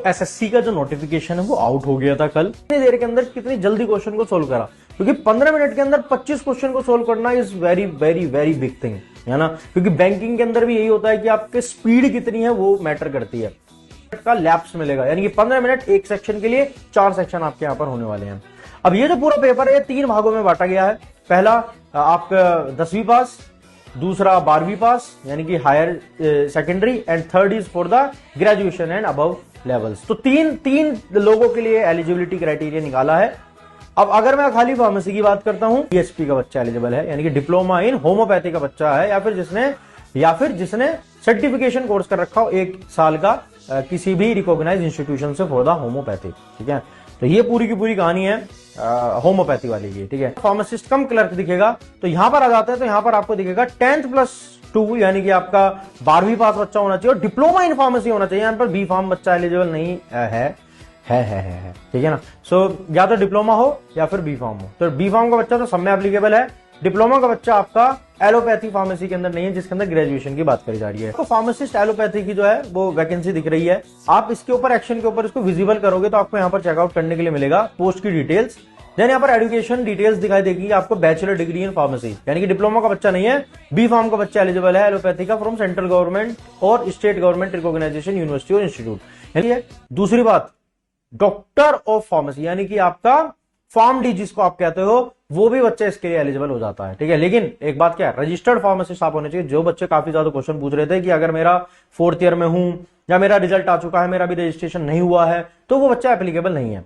SSC का जो notification है वो आउट हो गया था कल। इतनी देर के अंदर कितनी जल्दी क्वेश्चन को सोल्व करा, क्योंकि 15 मिनट के अंदर 25 क्वेश्चन को सोल्व करना is very very very big thing, है ना। क्योंकि बैंकिंग के अंदर भी यही होता है कि आपकी स्पीड कितनी है वो मैटर करती है। का लैप्स मिलेगा, यानी कि 15 मिनट एक सेक्शन के लिए 4 सेक्शन आपके यहां पर होने वाले हैं। अब ये जो पूरा पेपर है ये 3 भागों में बांटा गया है। पहला आपका 10वीं पास, दूसरा 12वीं पास यानी कि higher secondary, and third is for the graduation and above levels. तो तीन लोगों के लिए एलिजिबिलिटी क्राइटेरिया निकाला है। अब अगर मैं खाली फार्मेसी की बात करता हूं, बीएसपी का बच्चा एलिजिबल है, यानी कि डिप्लोमा इन होम्योपैथी का बच्चा है, या फिर जिसने सर्टिफिकेशन कोर्स कर रखा हो 1 साल का किसी भी रिकॉग्नाइज इंस्टीट्यूशन से फॉर द होम्योपैथी। ठीक है, तो ये पूरी की पूरी कहानी है होम्योपैथी वाली की। ठीक है, फार्मासिस्ट कम क्लर्क दिखेगा, तो यहां पर आ जाता है, तो यहां पर आपको दिखेगा 10+2 यानी कि आपका 12वीं पास बच्चा होना चाहिए और डिप्लोमा इन फार्मेसी होना चाहिए। यहां पर बी फार्म बच्चा एलिजिबल नहीं है। ठीक है ना। सो या तो डिप्लोमा हो या फिर बी फार्म हो। तो बी फार्म का बच्चा तो सब में एप्लीकेबल है। डिप्लोमा का बच्चा आपका एलोपैथी फार्मेसी के अंदर नहीं है, जिसके अंदर ग्रेजुएशन की बात करी जा रही है। तो फार्मासिस्ट एलोपैथी की जो है वो वैकेंसी दिख रही है। आप इसके ऊपर एक्शन के ऊपर इसको विजिबल करोगे तो आपको यहाँ पर चेकआउट करने के लिए मिलेगा पोस्ट की डिटेल्स। देन यहाँ पर एजुकेशन डिटेल्स दिखाई देगी आपको, बैचलर डिग्री इन फार्मेसी, यानी कि डिप्लोमा का बच्चा नहीं है, बी फार्म का बच्चा एलिजिबल है एलोपैथी का फ्रॉम सेंट्रल गवर्नमेंट और स्टेट गवर्नमेंट रिकॉग्नाइजेशन यूनिवर्सिटी और इंस्टीट्यूट। दूसरी बात, डॉक्टर ऑफ फार्मेसी यानी कि आपका फार्म डी जिसको आप कहते हो, वो भी बच्चा इसके लिए एलिजिबल हो जाता है। ठीक है, लेकिन एक बात क्या है, रजिस्टर्ड फार्मासिस्ट आप होने चाहिए। जो बच्चे काफी ज्यादा क्वेश्चन पूछ रहे थे कि अगर मेरा 4th ईयर में हूं या मेरा रिजल्ट आ चुका है, मेरा भी रजिस्ट्रेशन नहीं हुआ है, तो वो बच्चा एप्लीकेबल नहीं है।